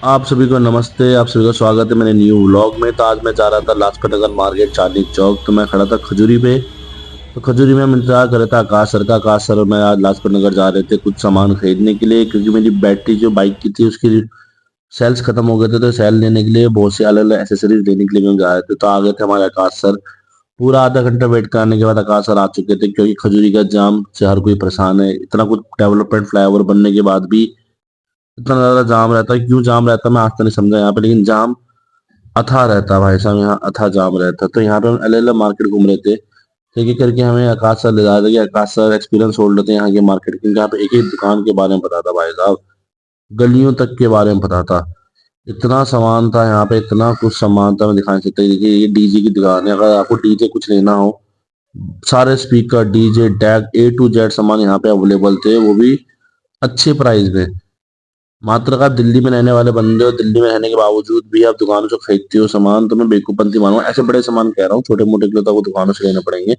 आप सभी को नमस्ते। आप सभी का स्वागत है मेरे न्यू व्लॉग में। तो आज मैं जा रहा था लाजपत नगर मार्केट चांदनी चौक। तो मैं खड़ा था खजूरी पे। तो खजूरी में हम इंतजार कर रहे थे आकाश सर का। आकाश सर और मैं आज लाजपत नगर जा रहे थे कुछ सामान खरीदने के लिए, क्योंकि मेरी बैटरी जो बाइक की थी उसकी सेल्स खत्म हो गए थे। तो सेल लेने के लिए बहुत से अलग अलग एसेसरीज लेने के लिए हम जा रहे थे। तो आ गए थे हमारे आकाश सर। पूरा आधा घंटा वेट कराने के बाद आकाश सर आ चुके थे, क्योंकि खजूरी का जाम से हर कोई परेशान है। इतना कुछ डेवलपमेंट फ्लाईओवर बनने के बाद भी इतना ज्यादा जाम रहता है। क्यों जाम रहता है मैं आज तक नहीं समझा यहाँ पे, लेकिन जाम अथा रहता है भाई साहब। यहाँ अथा जाम रहता है। तो यहाँ पे हम अलग अलग मार्केट घूम रहे थे। तो एक एक करके हमें आकाश सर ले जा रहे थे कि आकाश सर एक्सपीरियंस होल्डर थे यहाँ के मार्केट के। यहाँ पे एक एक दुकान के बारे में पता था भाई साहब, गलियों तक के बारे में पता था। इतना सामान था यहाँ पे, इतना कुछ सामान था मैं दिखा नहीं सकता। देखिए ये डीजे की दुकान है। अगर आपको डीजे कुछ लेना हो, सारे speaker DJ deck A to Z सामान यहाँ पे अवेलेबल थे, वो भी अच्छे प्राइस में। मात्र अगर आप दिल्ली में रहने वाले बंदे हो, दिल्ली में रहने के बावजूद भी आप दुकानों से खरीदते हो सामान, तो मैं बेवकूफपंती मानूंगा। ऐसे बड़े सामान कह रहा हूँ, छोटे मोटे के लिए तो आपको दुकानों से लेने पड़ेंगे।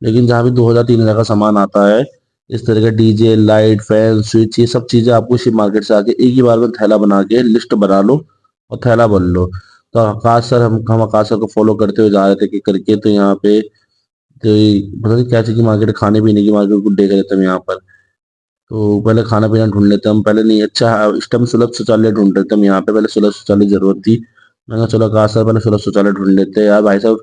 लेकिन जहाँ भी 2,000 3,000 का सामान आता है, इस तरह के डीजे लाइट फैन स्विच, ये सब चीजें आपको इसी मार्केट से आके एक ही बार में थैला बना के लिस्ट बना लो और थैला भर लो। तो आकाश सर, हम आकाश सर को फॉलो करते हुए जा रहे थे कि करके। तो यहाँ पे तो पता नहीं क्या चीज की मार्केट, खाने पीने की मार्केट को देख रहे थे हम यहाँ पर। तो पहले खाना पीना ढूंढ लेते हैं हम। पहले नहीं, अच्छा इस टाइम सुलभ शौचालय ढूंढ रहे थे हम यहाँ पे। पहले सुलभ शौचालय की जरूरत थी। मैंने कहा चलो कहा सर पहले सुलभ शौचालय ढूंढ लेते हैं। यार भाई साहब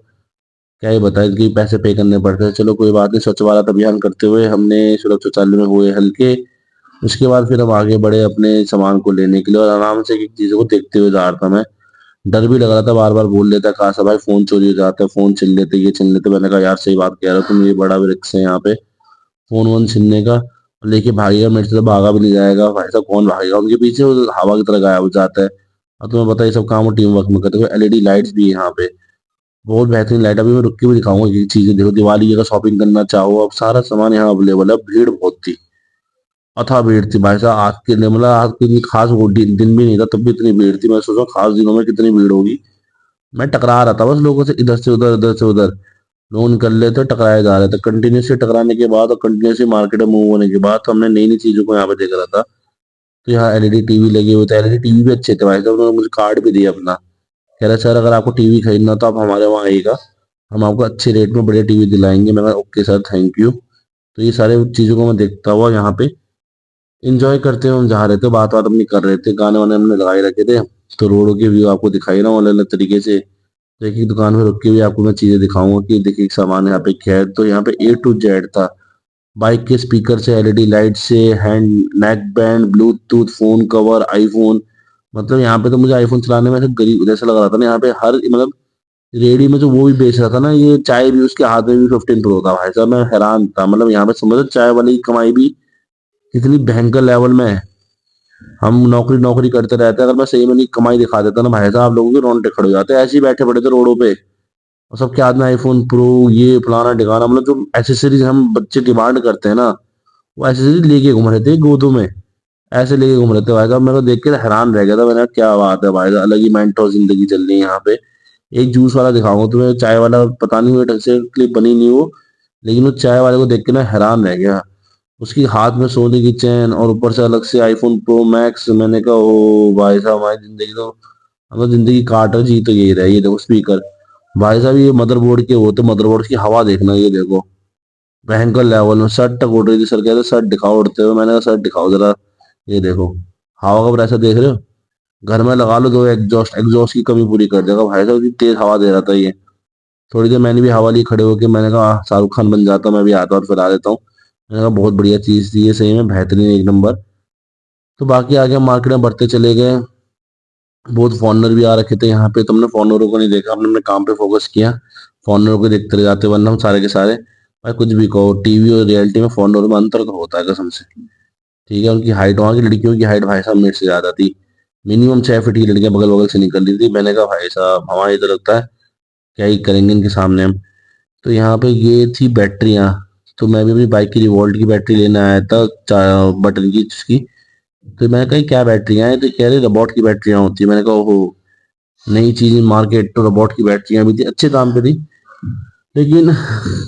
क्या ही बताएं कि पैसे पे करने पड़ते हैं। चलो कोई बात नहीं, स्वच्छ भारत अभियान करते हुए हमने सुलभ शौचालय में हुए हल्के। उसके बाद फिर हम आगे बढ़े अपने सामान को लेने के लिए, और आराम से एक चीजों को देखते हुए जा रहा था मैं। डर भी लग रहा था, बार बार बोल लेता कहा सा भाई फोन चोरी हो जाता है, फोन छीन लेते, ये छीन लेते। मैंने कहा यार सही बात कह रहा हो तुम, ये बड़ा भी रिस्क है यहाँ पे फोन वोन छीनने का। लेके भागेगा मेरे से तो भागा भी नहीं जाएगा भाई साहब। कौन भागेगा उनके पीछे, वो हवा की तरह गायब हो जाता है। अब तुम्हें पता है ये सब काम वो टीम वर्क में करते हैं। एलईडी लाइट्स भी है यहाँ पे, बहुत बेहतरीन लाइट। अभी मैं रुक के भी दिखाऊंगा ये चीजें। देखो दिवाली की अगर शॉपिंग करना चाहो, अब सारा सामान यहाँ अवेलेबल है। भीड़ बहुत थी, अथा भीड़ थी भाई साहब। आज के लिए मतलब आज के लिए खास वो दिन भी नहीं था, तब भी इतनी भीड़ थी। मैं सोचा खास दिनों में कितनी भीड़ होगी। मैं टकरा रहा था बस लोगों से, इधर से उधर इधर से उधर। लोग निकल रहे थे, टकराए जा रहे थे। कंटिन्यूसली टकराने के बाद और कंटिन्यूसली मार्केट में मूव होने के बाद तो हमने नई नई चीजों को यहाँ पे देख रहा था। तो यहाँ एलईडी टीवी लगे हुए थे। एलईडी टीवी भी अच्छे थे भाई साहब। उन्होंने मुझे कार्ड भी दिया अपना। कह रहे सर अगर आपको टीवी खरीदना तो आप हमारे वहाँ आइएगा, हम आपको अच्छे रेट में बढ़िया टीवी दिलाएंगे। मैं कहा ओके सर थैंक यू। तो ये सारे चीजों को मैं देखता हुआ यहाँ पे इंजॉय करते हुए हम जा रहे थे। बात बात अपनी कर रहे थे, गाने वाने हमने लगाए रखे थे। तो रोडों के व्यू आपको दिखाई रहा हूँ अलग अलग तरीके से। तो एक एक दुकान में रुक के भी आपको मैं चीजें दिखाऊंगा कि देखिए सामान यहाँ पे क्या है। तो यहाँ पे A to Z था। बाइक के स्पीकर से एलईडी लाइट से hand neck band Bluetooth phone cover iPhone. मतलब यहाँ पे तो मुझे आईफोन चलाने में ऐसे गरीब जैसा लग रहा था ना। यहाँ पे हर मतलब रेडी में जो वो भी बेच रहा था ना, ये चाय भी उसके हाथ में भी 15 प्रो था भाई साहब। मैं हैरान था। मतलब यहाँ पे समझो चाय वाली की कमाई भी कितनी भयंकर लेवल में है। हम नौकरी नौकरी करते रहते हैं, अगर मैं सही में नहीं कमाई दिखा देता ना भाई साहब, लोगों के रोंगटे खड़े हो जाते हैं। ऐसे ही बैठे पड़े थे रोडों पे, और सबके हाथ में आईफोन प्रो, ये फलाना ढिकाना। मतलब जो एसेसरीज हम बच्चे डिमांड करते हैं ना, वो एसेसरीज लेके घूम रहे थे गोदों में। ऐसे लेके घूम रहे थे भाई साहब। मेरे को देख के हैरान रह गया था। मैंने कहा क्या बात है भाई साहब, अलग ही मेंटो जिंदगी चल रही है यहाँ पे। एक जूस वाला दिखाऊंगा तुम्हें, चाय वाला पता नहीं वो ढंग से क्लिप बनी नहीं वो, लेकिन वो चाय वाले को देख के ना हैरान रह गया। उसकी हाथ में सोने की चेन और ऊपर से अलग से आईफोन प्रो मैक्स। मैंने कहा ओ भाई साहब हमारी जिंदगी तो, हम तो जिंदगी काट रहे जी। तो यही रहा, ये देखो स्पीकर भाई साहब। ये मदरबोर्ड के वो तो मदरबोर्ड की हवा देखना, ये देखो भयंकर लेवल में। शर्ट तक उड़ रही थी। सर कहते शर्ट दिखाओ उड़ते हुए। मैंने कहा शर्ट दिखाओ जरा। ये देखो हवा का प्रेशर देख रहे हो। घर में लगा लो दो एग्जॉस्ट, एग्जॉस्ट की कमी पूरी कर देगा भाई साहब। इतनी तेज हवा दे रहा था ये। थोड़ी देर मैंने भी हवा ली खड़े होके। मैंने कहा शाहरुख खान बन जाता, मैं भी हाथ और फैला देता हूँ। मैंने कहा बहुत बढ़िया चीज थी ये, सही में बेहतरीन एक नंबर। तो बाकी आगे हम मार्केट में बढ़ते चले गए। बहुत फॉरनर भी आ रखे थे यहाँ पे। तो हमने फॉरनरों को नहीं देखा, हमने अपने काम पे फोकस किया। फॉरनरों को देखते रह जाते, वरना हम सारे के सारे भाई कुछ भी कहो, टीवी और रियलिटी में फॉरनरों में अंतर तो होता है कसम से। ठीक है, उनकी हाइट, वहाँ की लड़कियों की हाइट भाई साहब मेरे से ज्यादा थी। मिनिमम 6 फीट की लड़कियां बगल बगल से निकल रही थी। मैंने कहा भाई साहब हमारा इधर लगता है क्या ही करेंगे इनके सामने हम। तो यहाँ पे ये थी बैटरियां। तो मैं भी अपनी बाइक की रिवॉल्ट की बैटरी लेने आया था, बटन की जिसकी। तो मैंने कहा क्या बैटरियां हैं, तो कह रहे रोबोट की बैटरियां होती है। मैंने कहा ओहो, नई चीज मार्केट। तो रोबोट की बैटरियां भी थी, अच्छे दाम पे थी, लेकिन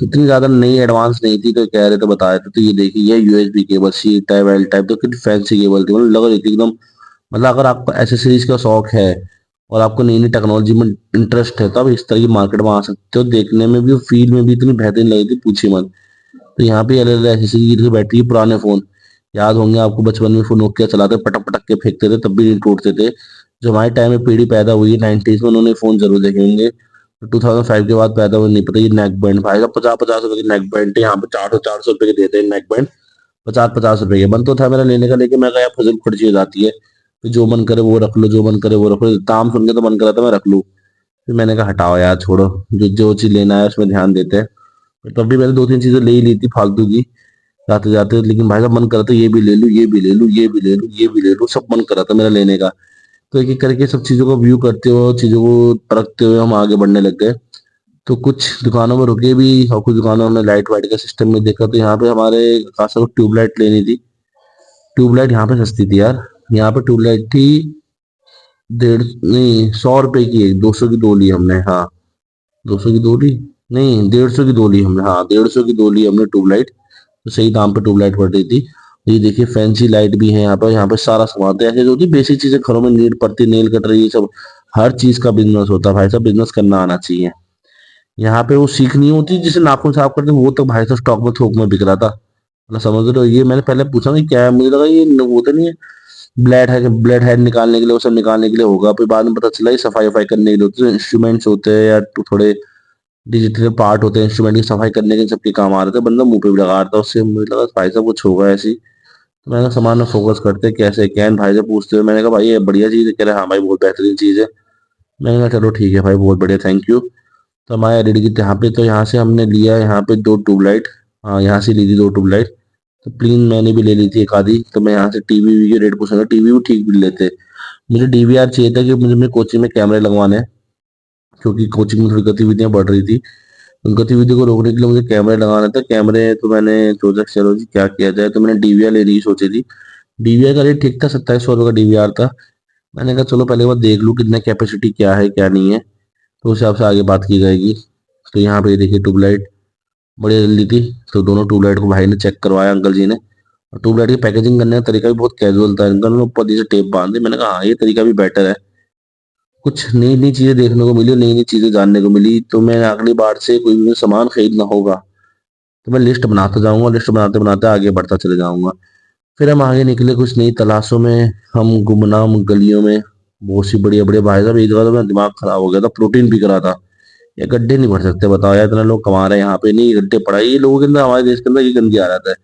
इतनी ज्यादा नई एडवांस नहीं थी। तो कह रहे थे बता रहे थे। तो ये देखिए ये USB cable, C type L type, तो कितनी फैंसी केबल थी। मतलब लग रही थी एकदम मतलब अगर आपको एसेसरीज का शौक है और आपको नई नई टेक्नोलॉजी में इंटरेस्ट है, तो आप इस तरह की मार्केट में आ सकते हो। देखने में भी और फील में भी इतनी बेहतरीन लगी थी, पूछी मत। तो यहाँ पे अलग अलग एसेसरीज की बैटरी, पुराने फोन याद होंगे आपको, बचपन में फोन नोकिया चलाते पटक पटक के फेंकते थे, तब भी नहीं टूटते थे। जो हमारे टाइम में पीढ़ी पैदा हुई है 90s में, उन्होंने फोन जरूर देखे होंगे। 2005 के बाद पैदा हुए नहीं पता। ये नेक बैंड भाई साहब, 50-50 रुपए की नेक बैंड थे, यहाँ पे 400-400 रुपए के देते हैं नेक बैंड। 50-50 रुपए के। मन तो था मेरा लेने का, लेकिन मैं कहा यार फजूल खर्ची हो जाती है। फिर जो मन करे वो रख लो, जो मन करे वो रख लो, दाम सुन के तो मन करा था मैं रख लूं। फिर मैंने कहा हटाओ यार, छोड़ो, जो जो चीज लेना है उसमें ध्यान देते हैं। तब भी मैंने दो तीन चीजें ले ही ली थी फालतू की जाते जाते, लेकिन भाई साहब मन करा था ये भी ले लूं, ये भी ले लूं, ये भी ले लूं, ये भी ले लूं, सब मन करा था मेरा लेने का। तो एक एक करके सब चीजों को व्यू करते हुए, चीजों को परखते हुए हम आगे बढ़ने लग गए। तो कुछ दुकानों में रुके भी, और कुछ दुकानों में लाइट वाइट का सिस्टम में देखा, तो यहाँ पे हमारे खास को ट्यूबलाइट लेनी थी। ट्यूबलाइट यहाँ पे सस्ती थी यार। यहाँ पे ट्यूबलाइट थी 150 नहीं, 100 रुपए की एक, 200 की दो ली हमने, हाँ। 200 की दो ली, नहीं 150 की दो ली हमने, हाँ 150 की दो ली हमने ट्यूबलाइट। तो सही दाम पे ट्यूबलाइट पड़ रही थी। ये देखिए फैंसी लाइट भी है यहाँ पर, यहाँ पे सारा सामान है। ऐसे जो होती बेसिक चीजें घरों में नीड पड़ती, नेल कटर, ये सब हर चीज का बिजनेस होता है भाई साहब, बिजनेस करना आना चाहिए। यहाँ पे वो सीख नहीं होती जिसे नाखून साफ करते, वो तो भाई साहब स्टॉक में थोक में बिक रहा था। मतलब समझ रहे हो, ये मैंने पहले पूछा कि क्या है, मुझे लगा ये वो तो नहीं है, ब्लैड है, ब्लैड हेड निकालने के लिए, वो सब निकालने के लिए होगा। फिर बाद में पता चला ये सफाई वफाई करने के लिए होते हैं, इंस्ट्रूमेंट्स होते हैं या तो थोड़े डिजिटल पार्ट होते हैं इंस्ट्रूमेंट की सफाई करने के, सबके काम आ रहे थे। बंदा मुंह पे भी लगा रहा था उससे, मुझे लगा भाई साहब कुछ होगा ऐसी। तो मैंने कहा सामान में फोकस करते कैसे क्या है, भाई से पूछते हुए मैंने कहा भाई ये बढ़िया चीज़ है, कह रहे हाँ भाई बहुत बेहतरीन चीज़ है। मैंने कहा चलो ठीक है भाई, बहुत बढ़िया, थैंक यू। तो हमारे एलईडी की यहाँ पे, तो यहाँ से हमने लिया यहाँ पे दो ट्यूबलाइट। हाँ यहाँ से ली थी दो ट्यूबलाइट। तो प्लीज मैंने भी ले ली थी एक आधी। तो मैं यहाँ से टीवी वी के रेट पूछूंगा, टीवी भी ठीक भी लेते। मुझे डीवीआर चाहिए था कि मुझे मेरी कोचिंग में कैमरे लगवाने हैं, क्योंकि कोचिंग में थोड़ी गतिविधियां बढ़ रही थी। उन गतिविधियों को रोकने के लिए मुझे कैमरे लगाने थे। कैमरे तो मैंने सोचा चलो जी क्या किया जाए, तो मैंने डीवीआर लेने की सोची थी। डीवीआर का रेट ठीक था, 2700 रुपये का डीवीआर था। मैंने कहा चलो पहले बार देख लूँ कितने कैपेसिटी क्या है क्या नहीं है, तो उस हिसाब से आगे बात की जाएगी। तो यहाँ पे देखिए ट्यूबलाइट बढ़िया जल्दी थी। तो दोनों ट्यूबलाइट को भाई ने चेक करवाया, अंकल जी ने। और ट्यूबलाइट की पैकेजिंग करने का तरीका भी बहुत कैजुअल था, अंकल ने ऊपर से टेप बांध दी। मैंने कहा हाँ ये तरीका भी बेटर है। कुछ नई नई चीजें देखने को मिली, नई नई चीजें जानने को मिली। तो मैं अगली बार से कोई भी सामान खरीदना होगा तो मैं लिस्ट बनाता जाऊंगा, लिस्ट बनाते बनाते आगे बढ़ता चले जाऊंगा। फिर हम आगे निकले कुछ नई तलाशों में। हम गुमनाम गलियों में, बहुत सी बढ़िया बढ़िया, भाई साहब एक जगह तो मेरा दिमाग खराब हो गया था, प्रोटीन बिक रहा था। ये गड्ढे नहीं भर सकते बताओ यार, इतना लोग कमा रहे हैं यहाँ पे, नहीं गड्ढे पड़ा है। ये लोगों के अंदर, हमारे देश के अंदर ये गंदगी आ रहा है।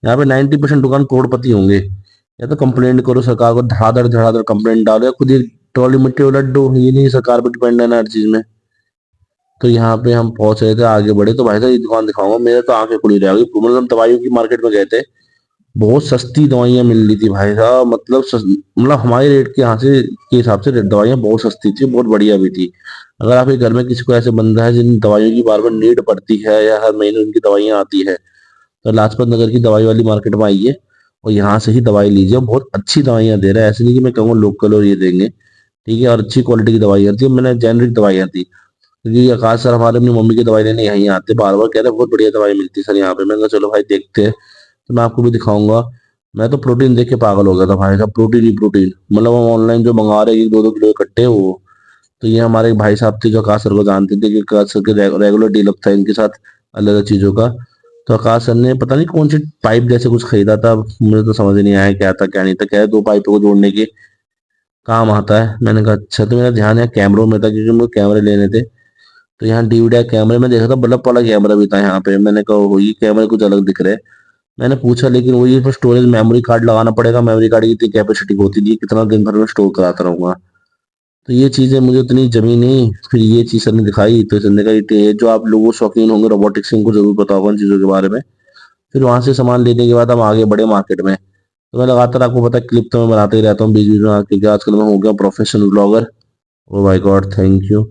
यहाँ पे 90% दुकान करोड़पति होंगे। या तो कंप्लेंट करो सरकार को, धड़ाधड़ धड़ाधड़ कंप्लेंट डालो, या खुद ही ट्रॉली मिट्टी उलट दो। ये नहीं सरकार पर डिपेंड है ना हर चीज में। तो यहाँ पे हम पहुंच रहे थे, आगे बढ़े, तो भाई साहब ये दुकान दिखाऊंगा, मेरे तो आंखें खुली रह गई। मतलब हम दवाइयों की मार्केट में गए थे, बहुत सस्ती दवाइयाँ मिल रही थी भाई साहब। मतलब मतलब हमारे रेट के यहाँ से के हिसाब से दवाइयाँ बहुत सस्ती थी, बहुत बढ़िया भी थी। अगर आपके घर में किसी को ऐसे बंदा है जिन दवाइयों की बार बार नीड पड़ती है, या हर महीने उनकी दवाइयाँ आती है, तो लाजपत नगर की दवाई वाली मार्केट में आइए और यहाँ से ही दवाई लीजिए। बहुत अच्छी दवाइयाँ दे रहा है, ऐसे नहीं कि मैं कहूँगा लोकल और ये देंगे, ठीक है। और अच्छी क्वालिटी की दवाइयाँ थी, मैंने जेनरिक दवाइयाँ थी। क्योंकि आकाश सर हमारे अपनी मम्मी की दवाई लेने यहीं आते, बार बार कह रहे बहुत बढ़िया दवाई मिलती है सर यहाँ पे। मैंने कहा चलो भाई देखते हैं। तो मैं आपको भी दिखाऊंगा। मैं तो प्रोटीन देख के पागल हो गया था भाई साहब, प्रोटीन ही प्रोटीन। मतलब हम ऑनलाइन जो मंगा रहे हैं 2-2 किलो इकट्ठे वो। तो ये हमारे एक भाई साहब थे जो आकाश सर को जानते थे, कि आकाश सर के रेगुलर डील था इनके साथ अलग अलग चीजों का। तो आकाश सर ने पता नहीं कौन सी पाइप जैसे कुछ खरीदा था, मुझे तो समझ नहीं आया क्या था क्या नहीं था। क्या है, दो पाइपों को जोड़ने के काम आता है। मैंने कहा अच्छा। तो मेरा ध्यान है कैमरों में था, क्योंकि मुझे कैमरे लेने थे। तो यहाँ डीवीडी कैमरे में देखा था, बल्ब वाला कैमरा भी था यहाँ पे। मैंने कहा ये कैमरे कुछ अलग दिख रहे हैं। मैंने पूछा, लेकिन वही इसमें स्टोरेज मेमोरी कार्ड लगाना पड़ेगा, मेमोरी कार्ड की इतनी कैपेसिटी होती नहीं है, कितना दिन भर में स्टोर कराता रहूंगा। तो ये चीजें मुझे उतनी जमी नहीं। फिर ये चीज सर ने दिखाई, तो सर ने कहा ये जो आप लोगों शौकीन होंगे रोबोटिक्स, इनको जरूर पता होगा इन चीजों के बारे में। फिर वहां से सामान लेने के बाद हम आगे बढ़े मार्केट में। तो मैं लगातार, आपको पता है, क्लिप तो मैं बनाते ही रहता हूँ बीच बीच में आके, क्योंकि आजकल मैं हो गया professional blogger. Oh my God, thank you.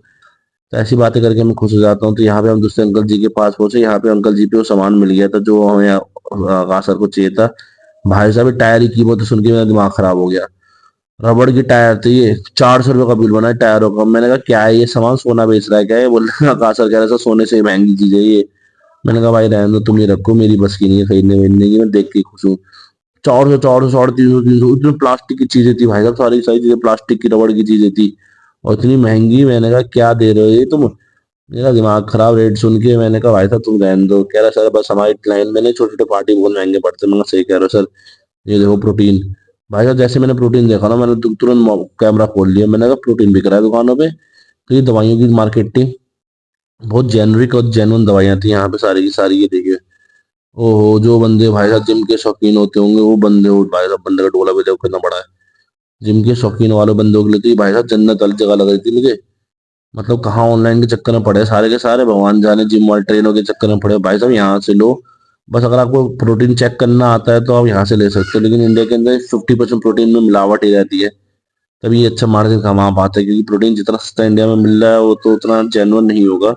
तो ऐसी बातें करके मैं खुश हो जाता हूँ। तो यहाँ पे हम दूसरे अंकल जी के पास पहुंचे। यहाँ पे अंकल जी पे वो सामान मिल गया था जो हमें आकाश सर को चाहिए था। भाई साहब टायर की कीमत सुन के मेरा दिमाग खराब हो गया। रबड़ की टायर थी ये, 400 रुपये का बिल बना है टायरों का। मैंने कहा क्या है ये सामान, सोना बेच रहा है क्या? ये बोल रहे आकाश सर कह रहे सर सोने से महंगी चीज है ये। मैंने कहा भाई रहने दो, तुम ये रखो, मेरी बस की नहीं है खरीदने वेदने की, मैं देख के ही खुश हूँ। 400 350 उसमें प्लास्टिक की चीजें थी भाई साहब, सारी सारी चीजें प्लास्टिक की रबड़ की चीजें थी और इतनी महंगी। मैंने कहा क्या दे रहे हो ये तुम। मेरा दिमाग खराब, रेट सुन के मैंने कहा भाई साहब तुम रहने दो। कह रहा सर बस हमारी क्लाइंट, मैंने छोटे छोटे पार्टी बहुत महंगे पड़ते हैं। मैंने कहा सही कह रहे हो सर। ये देखो प्रोटीन। भाई साहब जैसे मैंने प्रोटीन देखा ना, मैंने तुरंत कैमरा खोल लिया। मैंने कहा प्रोटीन बिक रहा है दुकानों पे। तो ये दवाइयों की मार्केट थी, बहुत जेनरिक और जेन्युइन दवाइयां थी यहाँ पे सारी की सारी। ये देखिए, ओहो जो बंदे भाई साहब जिम के शौकीन होते होंगे वो बंदे, वो भाई साहब बंदे का टोला भी देखो कितना बड़ा है। जिम के शौकीन वाले बंदों के लिए तो ये भाई साहब जन्नत वाली जगह लग रही थी मुझे। मतलब कहाँ ऑनलाइन के चक्कर में पड़े सारे के सारे, भगवान जाने जिम वाले ट्रेनों के चक्कर में पड़े। भाई साहब यहाँ से लो, बस अगर आपको प्रोटीन चेक करना आता है तो आप यहाँ से ले सकते हो। लेकिन इंडिया के अंदर 50% प्रोटीन में मिलावट ही रहती है, तभी ये अच्छा मार्जिन कमा पाते हैं। क्योंकि प्रोटीन जितना सस्ता इंडिया में मिल रहा है वो तो उतना जेन्युइन नहीं होगा।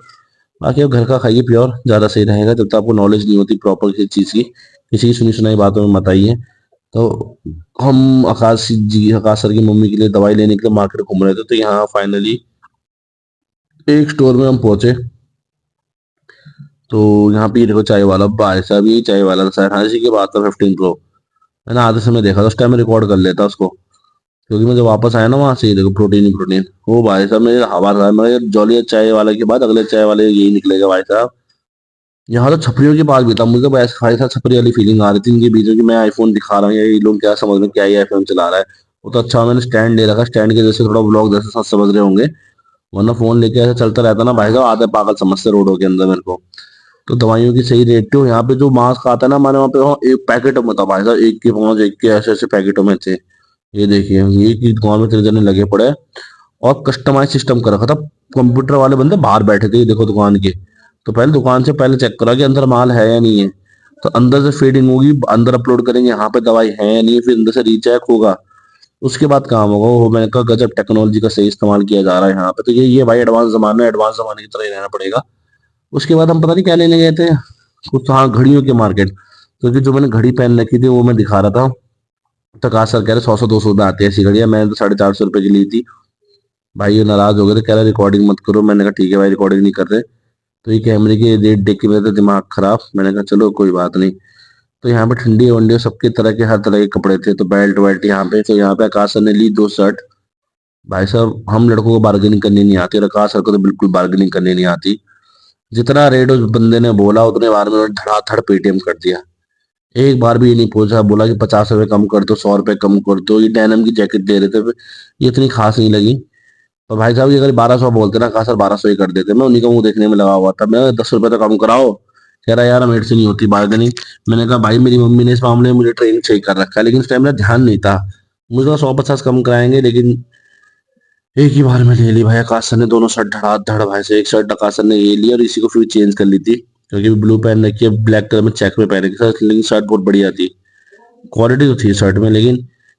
बाकी आप घर का खाइए प्योर, ज्यादा सही रहेगा। जब तक आपको नॉलेज नहीं होती प्रॉपर किसी चीज की, किसी की सुनी सुनाई बातों में मत आइए। तो हम आकाश सर की मम्मी के लिए दवाई लेने के लिए मार्केट घूम रहे थे, तो यहाँ फाइनली एक स्टोर में हम पहुंचे। तो यहाँ पे ये देखो चाय वाला भाई साहब, ये चाय वाला था शायद, हाँ इसी की बात था 15 प्रो। मैंने आधे समय देखा था, उस टाइम में रिकॉर्ड कर लेता उसको। क्योंकि मैं जब वापस आया ना वहां से, ये देखो प्रोटीन ही प्रोटीन। वो भाई साहब मेरे हवा था, मैं जॉली चाय वाले के बाद अगले चाय वाले यही निकलेगा भाई साहब। यहाँ तो छपरियों की बात भी था, मुझे बस भाई साहब छपरी वाली फीलिंग आ रही थी इनके बीच में कि मैं आईफोन दिखा रहा हूँ या ये लोग क्या समझ रहे हैं क्या ये आईफोन चला रहा है। वो तो अच्छा मैंने स्टैंड ले रखा, स्टैंड के जैसे थोड़ा ब्लॉग जैसे सब समझ रहे होंगे। वरना फोन लेके ऐसे चलता रहता ना भाई साहब, आधे पागल समझते रोडों के अंदर मेरे को। तो दवाइयों की सही रेट थी। यहाँ पे जो मास्क आता है ना हमारे वहाँ पे, वहाँ एक पैकेट में था भाई साहब, एक के 5 एक के ऐसे ऐसे पैकेटों में थे। ये देखिए ये की दुकान में 3 जने लगे पड़े और कस्टमाइज सिस्टम कर रखा था। कंप्यूटर वाले बंदे बाहर बैठे थे, ये देखो दुकान के। तो पहले दुकान से पहले चेक करा कि अंदर माल है या नहीं है। तो अंदर से फीडिंग होगी, अंदर अपलोड करेंगे यहाँ पे दवाई है या नहीं है, फिर अंदर से रीचेक होगा, उसके बाद काम होगा। वो मैंने कहा गजब टेक्नोलॉजी का सही इस्तेमाल किया जा रहा है यहाँ पे। तो ये भाई एडवांस जमाना है, एडवांस जमाने की तरह ही रहना पड़ेगा। उसके बाद हम पता नहीं क्या लेने गए थे, कुछ हाँ घड़ियों के मार्केट। क्योंकि जो मैंने घड़ी पहन रखी थी वो मैं दिखा रहा था। तो कहा सर कह रहे 100 200 में आती है ऐसी घड़ियां। मैंने तो 450 रुपए की ली थी। भाई ये नाराज हो गए थे, कह रहे रिकॉर्डिंग मत करो। मैंने कहा ठीक है भाई रिकॉर्डिंग नहीं कर रहे। तो ये कैमरे की रेट देख के मेरा तो दिमाग खराब। मैंने कहा चलो कोई बात नहीं। तो यहाँ पे ठंडी वंडी सबके तरह के, हर तरह के कपड़े थे। तो बेल्ट वेल्ट यहाँ पे, तो यहाँ पे आकाश सर ने ली 2 शर्ट। भाई साहब हम लड़कों को बार्गेनिंग करनी नहीं आती, और आकाश सर को तो बिल्कुल बार्गेनिंग करनी नहीं आती। जितना रेट उस बंदे ने बोला उतने बार में उन्होंने धड़ाधड़ पेटीएम कर दिया। एक बार भी ये नहीं पूछा, बोला कि 50 रुपए कम कर दो, 100 रुपए कम कर दो। ये डेनिम की जैकेट दे रहे थे, ये इतनी खास नहीं लगी। तो भाई साहब ये अगर 1200 बोलते ना, कहा सर 1200 ही कर देते। मैं उन्हीं का मुंह देखने में लगा हुआ था। मैं 10 रुपए तो कम कराओ। कह रहा यार मेरे से नहीं होती बार्गेनिंग। मैंने कहा भाई मेरी मम्मी ने इस मामले में मुझे ट्रेनिंग सही कर रखा है, लेकिन उस टाइम मेरा ध्यान नहीं था। मुझे 100 50 कम कराएंगे, लेकिन एक ही बार में ले ली भाई। आकाश सर ने दोनों शर्ट धड़ भाई से, एक शर्ट आकाश सर ने ये ली और इसी को फिर चेंज कर ली थी। क्योंकि ब्लू पहन रखी है, ब्लैक कलर में चेक में पहन रखी है, लेकिन शर्ट बहुत बढ़िया थी। क्वालिटी तो थी शर्ट में, लेकिन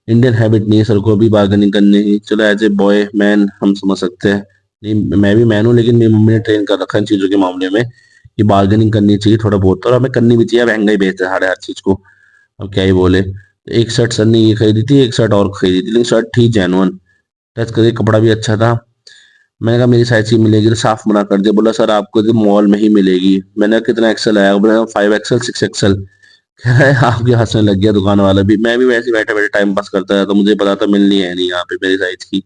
इंडियन हैबिट नहीं है सर को भी बार्गेनिंग करने की। चलो एज ए बॉय मैन हम समझ सकते हैं। नहीं मैं भी मैन हूँ, लेकिन मेरी मम्मी ने ट्रेन कर रखा है इन चीजों के मामले में कि बार्गेनिंग करनी चाहिए थोड़ा बहुत, और हमें करनी भी चाहिए। महंगा ही बेचते हैं हर चीज को, अब क्या ही बोले। एक शर्ट सर ने ये खरीदी थी, एक शर्ट और खरीदी थी, लेकिन शर्ट थी जेनुअन, टच करके कपड़ा भी अच्छा था। मैंने कहा मेरी साइज की मिलेगी, तो साफ मना कर दिया। बोला सर आपको तो मॉल में ही मिलेगी। मैंने कहा कितना एक्सेल आया? बोला 5 XL 6 XL। कह रहा है आपके हंसने लग गया दुकान वाला भी। मैं भी वैसे बैठे बैठे टाइम पास करता था, तो मुझे पता था मिलनी है नहीं यहाँ पे मेरी साइज की।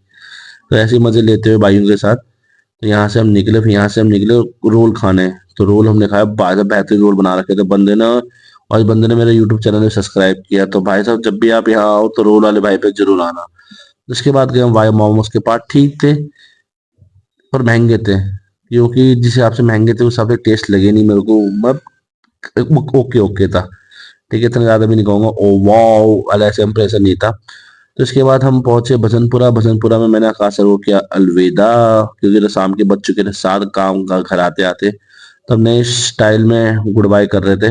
तो ऐसे ही मजे लेते हुए भाइयों के साथ तो यहाँ से हम निकले। फिर यहाँ से हम निकले रोल खाने। तो रोल हमने खाया, भाई साहब बेहतरीन रोल बना रखे थे बंदे ने। और इस बंदे ने मेरे यूट्यूब चैनल में सब्सक्राइब किया। तो भाई साहब जब भी आप यहाँ आओ तो रोल वाले भाई पे जरूर आना। उसके बाद गए हम वाई मोमोज के पास, ठीक थे पर महंगे थे। क्योंकि जिस हिसाब से महंगे थे उस हिसाब से टेस्ट लगे नहीं मेरे को। मतलब ओके ओके था, ठीक है, इतना ज्यादा भी नहीं कहूंगा ओ वाओ वाला ऐसे इंप्रेशन नहीं था। तो इसके बाद हम पहुंचे भजनपुरा। भजनपुरा में मैंने आकाश सर को किया अलविदा, क्योंकि तो शाम के बज चुके थे 7, काम का घर आते आते। तब नए स्टाइल में गुड बाय कर रहे थे।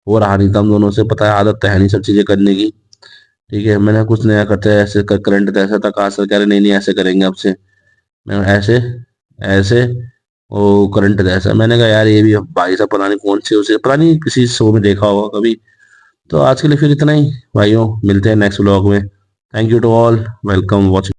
वो रहा नहीं था हम दोनों से, पता है आदत तो है नहीं सब चीजें करने की। ठीक है, मैंने कुछ नया करते हैं ऐसे करंट ऐसा था। आकाश सर कह रहे नहीं नहीं ऐसे करेंगे आपसे। मैं ऐसे ऐसे वो करंट जैसा। मैंने कहा यार ये भी अब भाई साहब पता नहीं कौन से, उसे पता नहीं किसी शो में देखा होगा कभी। तो आज के लिए फिर इतना ही भाइयों, मिलते हैं नेक्स्ट व्लॉग में। Thank you to all, welcome watching.